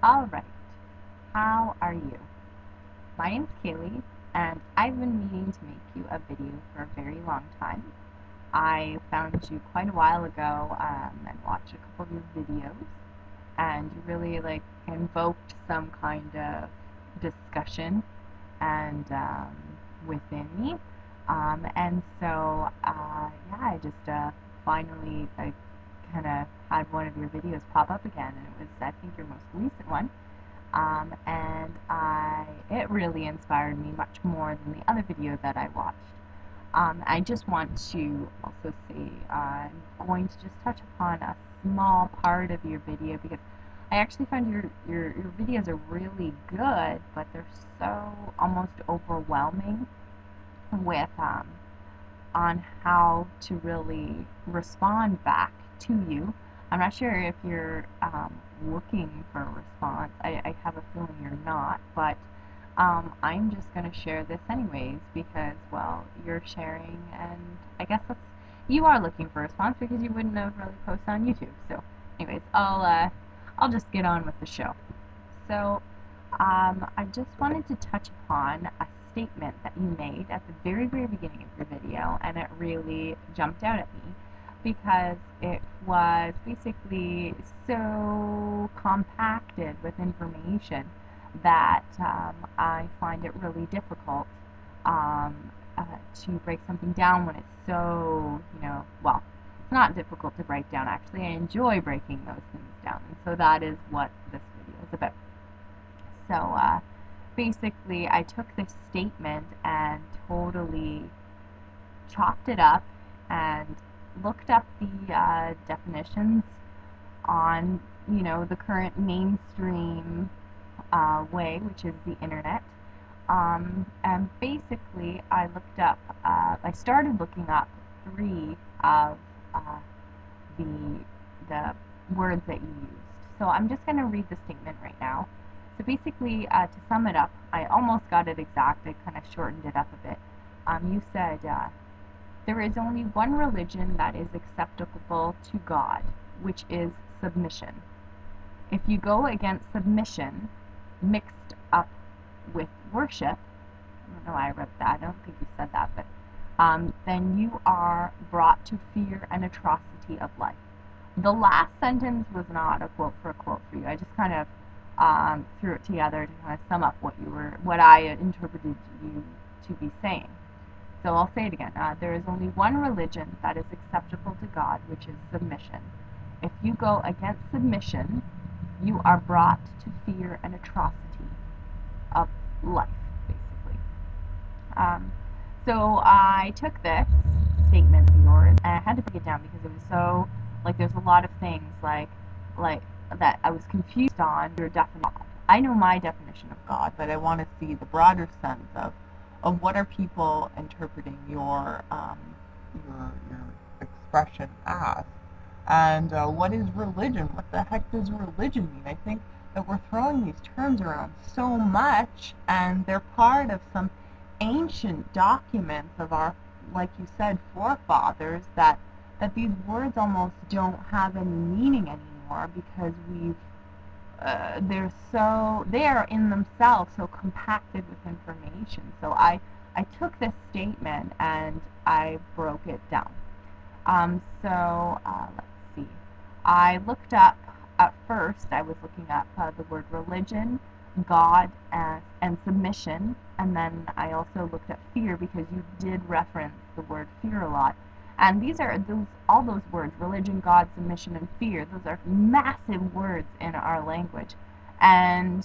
Alright, how are you? My name's Kaylee, and I've been meaning to make you a video for a very long time. I found you quite a while ago and watched a couple of your videos, and you really invoked some kind of discussion and within me. And so yeah, I just finally kind of had one of your videos pop up again, and it was, I think, your most recent one. And it really inspired me much more than the other video that I watched. I just want to also say I'm going to just touch upon a small part of your video because I actually find your videos are really good, but they're so almost overwhelming with on how to really respond back to you. I'm not sure if you're looking for a response. I have a feeling you're not, but I'm just going to share this anyways because, well, you're sharing, and I guess you are looking for a response because you wouldn't have really posted on YouTube. So anyways, I'll just get on with the show. So I just wanted to touch upon a statement that you made at the very beginning of your video, and it really jumped out at me because it was basically so compacted with information that I find it really difficult to break something down when it's so, well, it's not difficult to break down actually. I enjoy breaking those things down, and so that is what this video is about. So basically I took this statement and totally chopped it up and looked up the definitions on, the current mainstream way, which is the internet. And basically I looked up, I started looking up 3 of the words that you used. So I'm just going to read the statement right now. So basically, to sum it up, I almost got it exact. I kind of shortened it up a bit. You said, there is only one religion that is acceptable to God, which is submission. If you go against submission, mixed up with worship, I don't know why I wrote that, I don't think you said that, but then you are brought to fear and atrocity of life. The last sentence was not a quote for you. I just kind of threw it together to kind of sum up what I interpreted you to be saying. So I'll say it again. There is only one religion that is acceptable to God, which is submission. If you go against submission, you are brought to fear and atrocity of life, basically. So I took this statement of yours and I had to break it down because it was so, there's a lot of things like that I was confused on your definition. I know my definition of God, but I want to see the broader sense of what are people interpreting your expression as, and what is religion? What the heck does religion mean? I think that we're throwing these terms around so much, and they're part of some ancient documents of our, like you said, forefathers, that these words almost don't have any meaning anymore because they are in themselves so compacted with information. So I took this statement and I broke it down. Let's see. I looked up, at first I was looking up the word religion, God, and submission, and then I also looked at fear because you did reference the word fear a lot. And these are all those words, religion, God, submission, and fear. Those are massive words in our language. And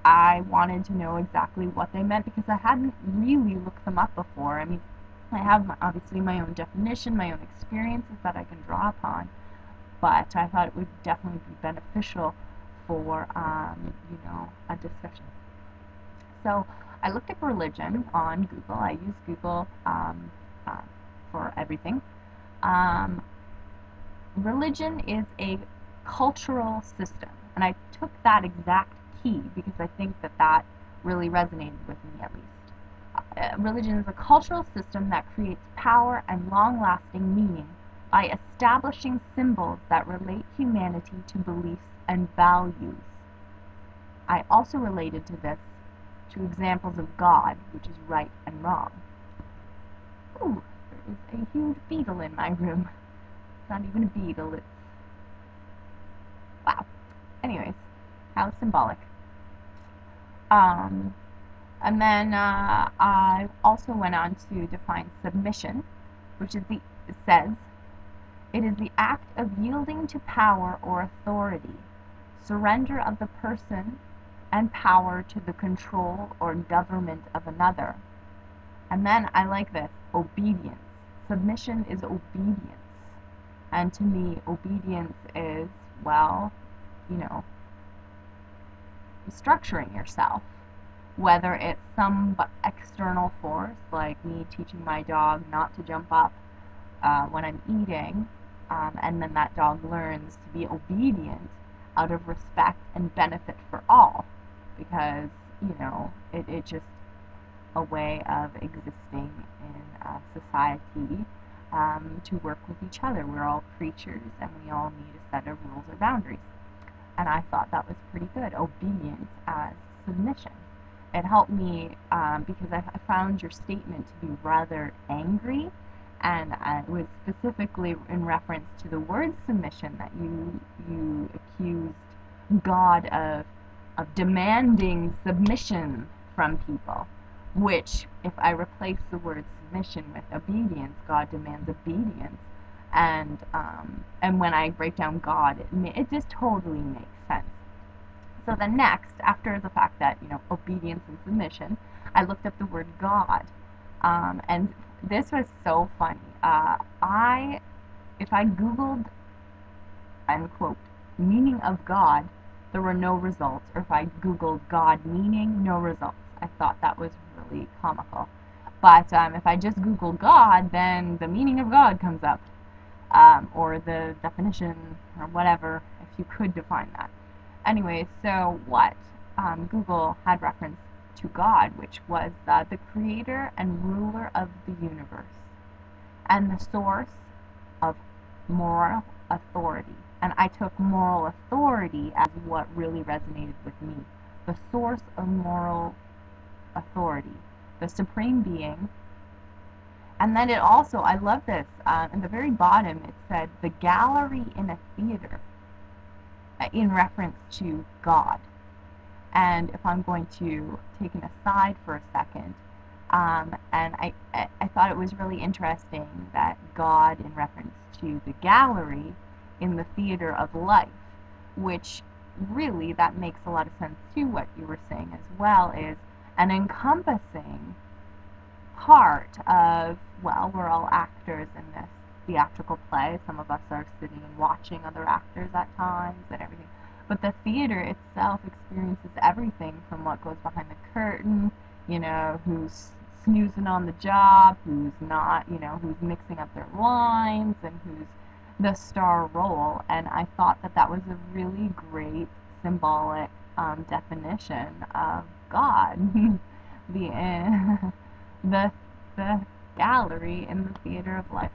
I wanted to know exactly what they meant because I hadn't really looked them up before. I mean, I have obviously my own definition, my own experiences that I can draw upon, but I thought it would definitely be beneficial for, a discussion. So I looked up religion on Google. I use Google for everything. Religion is a cultural system, and I took that exact key because I think that really resonated with me, at least. Religion is a cultural system that creates power and long-lasting meaning by establishing symbols that relate humanity to beliefs and values. I also related to this to examples of God, which is right and wrong. Ooh, there is a huge beetle in my room. It's not even a beetle, it's... wow. Anyways, how symbolic. And then I also went on to define submission, which is it says, it is the act of yielding to power or authority, surrender of the person and power to the control or government of another. And then I like this, obedience. Submission is obedience. And to me, obedience is, well, you know, structuring yourself. Whether it's some external force, like me teaching my dog not to jump up when I'm eating, and then that dog learns to be obedient out of respect and benefit for all, because, you know, it's just a way of existing in society to work with each other. We're all creatures and we all need a set of rules or boundaries. And I thought that was pretty good, obedience as submission. It helped me because I found your statement to be rather angry, and it was specifically in reference to the word submission that you accused God of demanding submission from people, which, if I replace the word submission with obedience, God demands obedience, and when I break down God, it just totally makes sense. So then next, after the fact that, you know, obedience and submission, I looked up the word God, and this was so funny. If I Googled, unquote, meaning of God, there were no results, or if I Googled God meaning, no results. I thought that was really comical. But if I just Google God, then the meaning of God comes up, or the definition, or whatever, if you could define that. Anyway, so what Google had reference to God, which was the creator and ruler of the universe, and the source of moral authority. And I took moral authority as what really resonated with me. The source of moral authority, the supreme being. And then it also, I love this, in the very bottom it said, the gallery in a theater, in reference to God. And if I'm going to take an aside for a second, and I thought it was really interesting that God, in reference to the gallery in the theater of life, which really, that makes a lot of sense too, what you were saying as well, is an encompassing part of, well, we're all actors in this theatrical play. Some of us are sitting and watching other actors at times and everything. But the theater itself experiences everything from what goes behind the curtain, you know, who's snoozing on the job, who's not, you know, who's mixing up their lines, and who's the star role. And I thought that that was a really great symbolic definition of God. the gallery in the theater of life.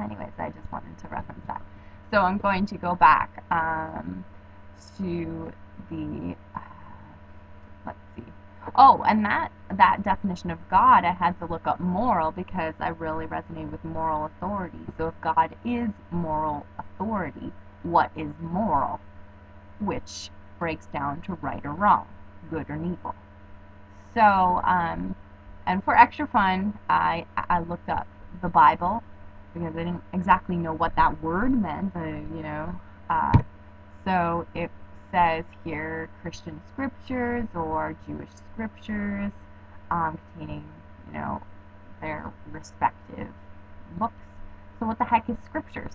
Anyways, I just wanted to reference that. So I'm going to go back to the, let's see. Oh, and that definition of God, I had to look up moral because I really resonate with moral authority. So if God is moral authority, what is moral? Which breaks down to right or wrong, good or evil. So, and for extra fun, I looked up the Bible because I didn't exactly know what that word meant, you know. So it says here Christian scriptures or Jewish scriptures containing, you know, their respective books. So what the heck is scriptures?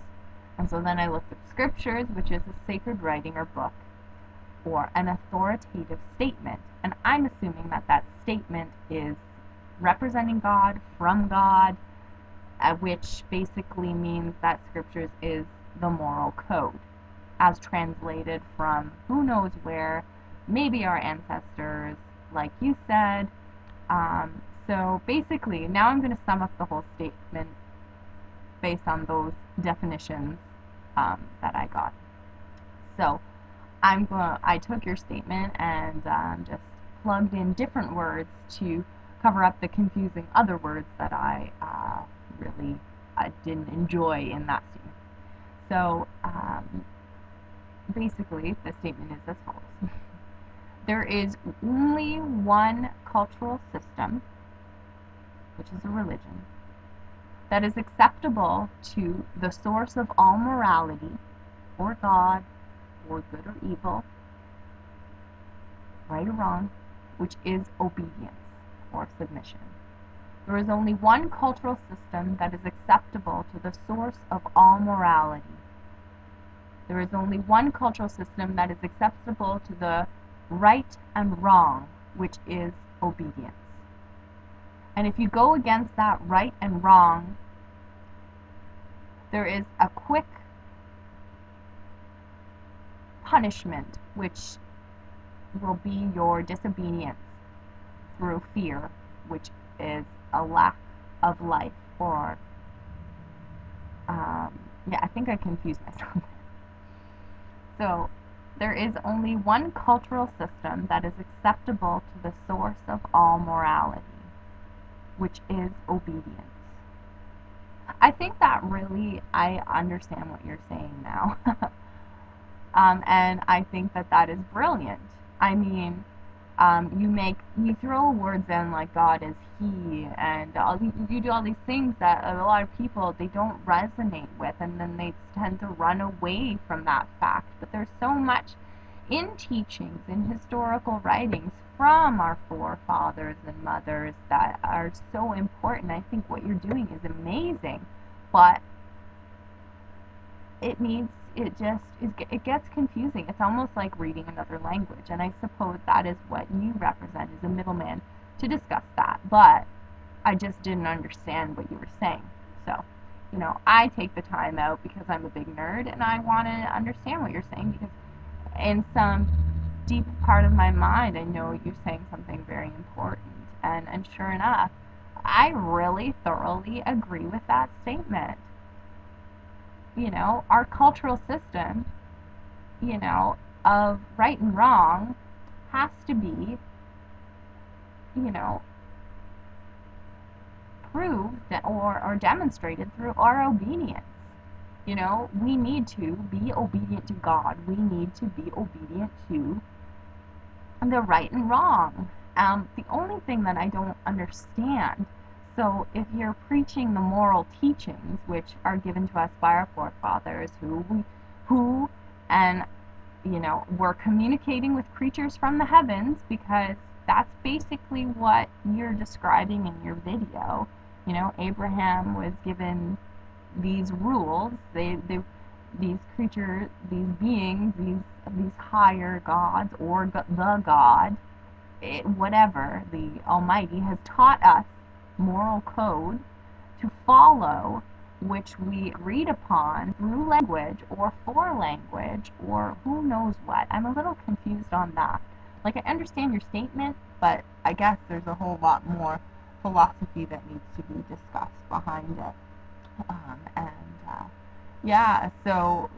And so then I looked up scriptures, which is a sacred writing or book, or an authoritative statement. And I'm assuming that that statement is representing God, from God, which basically means that scriptures is the moral code, as translated from who knows where, maybe our ancestors, like you said. So basically, now I'm going to sum up the whole statement based on those definitions that I got. So, I took your statement and just plugged in different words to cover up the confusing other words that I really didn't enjoy in that statement. So basically, the statement is as follows. There is only one cultural system, which is a religion, that is acceptable to the source of all morality, or God, or good or evil, right or wrong, which is obedience or submission. There is only one cultural system that is acceptable to the source of all morality. There is only one cultural system that is acceptable to the right and wrong, which is obedience. And if you go against that right and wrong, there is a quick punishment, which will be your disobedience through fear, which is a lack of life, or yeah, I think I confused myself. So there is only one cultural system that is acceptable to the source of all morality, which is obedience. I think that really, I understand what you're saying now. And I think that that is brilliant. I mean, you throw words in like God is He, and you do all these things that a lot of people, they don't resonate with, and then they tend to run away from that fact. But there's so much in teachings, in historical writings from our forefathers and mothers that are so important. I think what you're doing is amazing, but it gets confusing. It's almost like reading another language, and I suppose that is what you represent as a middleman to discuss that, but I just didn't understand what you were saying. So, I take the time out because I'm a big nerd and I want to understand what you're saying, because in some deep part of my mind I know you're saying something very important, and sure enough, I really thoroughly agree with that statement. Our cultural system, of right and wrong has to be, proved or demonstrated through our obedience. We need to be obedient to God. We need to be obedient to the right and wrong. The only thing that I don't understand, so if you're preaching the moral teachings which are given to us by our forefathers, who and we're communicating with creatures from the heavens, because that's basically what you're describing in your video. Abraham was given these rules. These creatures, these beings, these higher gods, or the God, whatever, the Almighty has taught us moral code to follow, which we agreed upon through language or for language or who knows what. I'm a little confused on that. Like, I understand your statement, but I guess there's a whole lot more philosophy that needs to be discussed behind it. Yeah, so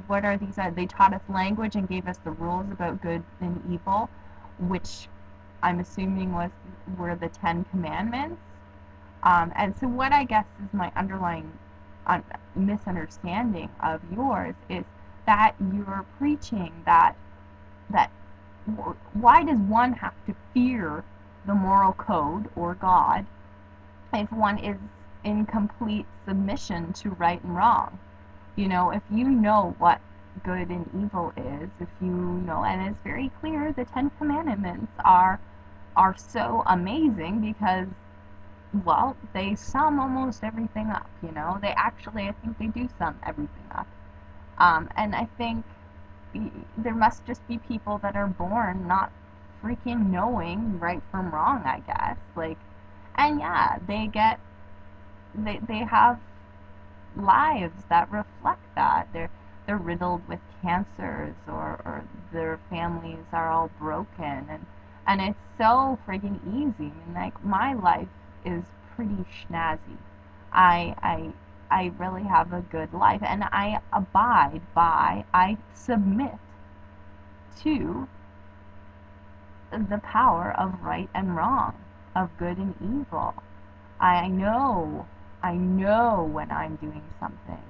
what are these? They taught us language and gave us the rules about good and evil, which I'm assuming were the 10 Commandments. And so what I guess is my underlying misunderstanding of yours is that you're preaching that why does one have to fear the moral code or God if one is in complete submission to right and wrong? If you know what good and evil is, if you know, and it's very clear, the 10 Commandments are so amazing because, well, they sum almost everything up. They actually, I think they do sum everything up. And I think there must just be people that are born not freaking knowing right from wrong, I guess. And yeah, they have lives that reflect that. They're riddled with cancers, or their families are all broken, and it's so friggin' easy. I mean, my life is pretty snazzy. I I really have a good life, and I abide by, I submit to the power of right and wrong, of good and evil. I know, I know when I'm doing something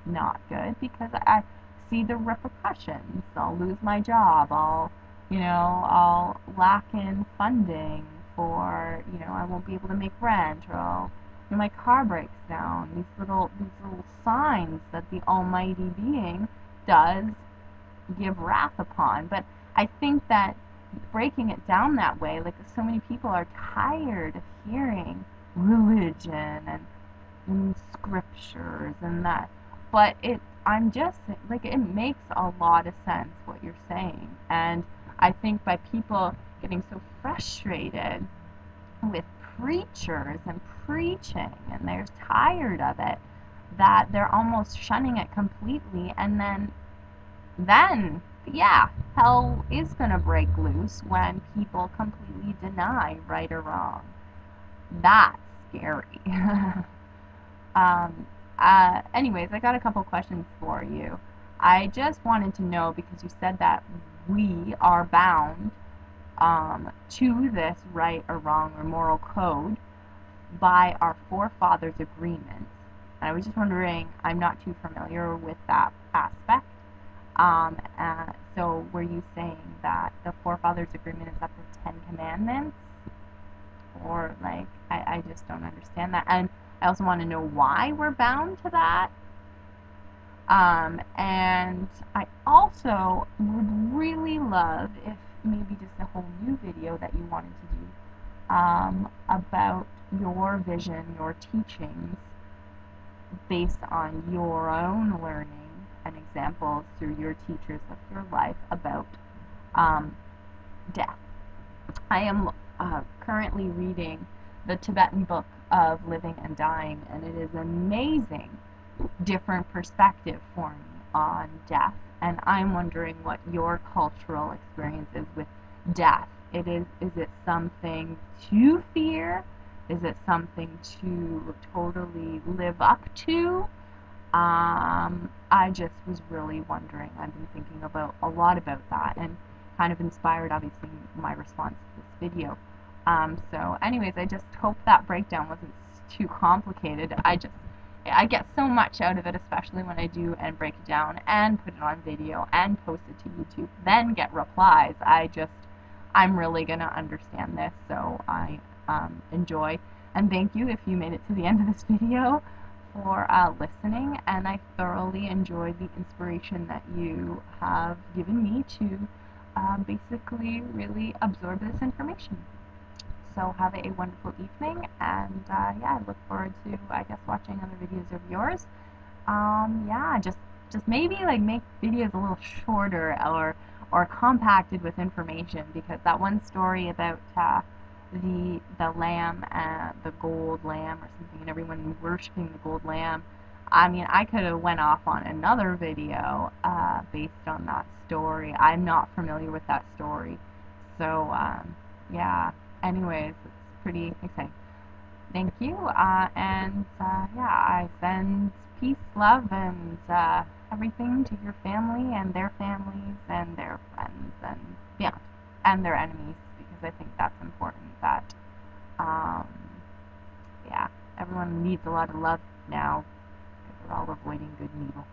not good because I see the repercussions. I'll lose my job. I'll lack in funding for, I won't be able to make rent, or my car breaks down. These little signs that the Almighty Being does give wrath upon. But I think that breaking it down that way, like so many people are tired of hearing religion and scriptures and that. But I'm just like, it makes a lot of sense what you're saying. And I think by people getting so frustrated with preachers and preaching, and they're tired of it, that they're almost shunning it completely, and then yeah, hell is going to break loose when people completely deny right or wrong. That's scary. Anyways, I got a couple questions for you. I just wanted to know, because you said that we are bound to this right or wrong or moral code by our forefathers' agreements. And I was just wondering, I'm not too familiar with that aspect. So were you saying that the forefathers' agreement is that the Ten Commandments? Or, like, I just don't understand that. And I also want to know why we're bound to that. And I also would really love if maybe just a whole new video that you wanted to do about your vision, your teachings, based on your own learning and examples through your teachers of your life about death. I am currently reading the Tibetan book of Living and Dying, and it is an amazing different perspective for me on death. And I'm wondering what your cultural experience is with death. Is it something to fear? Is it something to totally live up to? I just was really wondering. I've been thinking a lot about that, and kind of inspired, obviously, my response to this video. So anyways, I just hope that breakdown wasn't too complicated. I get so much out of it, especially when I do and break it down and put it on video and post it to YouTube, then get replies. I'm really going to understand this, so I enjoy. And thank you if you made it to the end of this video for listening, and I thoroughly enjoyed the inspiration that you have given me to basically really absorb this information. So have a wonderful evening, and yeah, I look forward to, I guess, watching other videos of yours. Yeah, just maybe like make videos a little shorter or compacted with information, because that one story about the lamb, the gold lamb or something, and everyone worshiping the gold lamb. I mean, I could have went off on another video based on that story. I'm not familiar with that story, so yeah. Anyways, it's pretty exciting. Thank you, and yeah, I send peace, love, and everything to your family and their families and their friends and yeah, and their enemies, because I think that's important. That yeah, everyone needs a lot of love now, because we're all avoiding good and evil.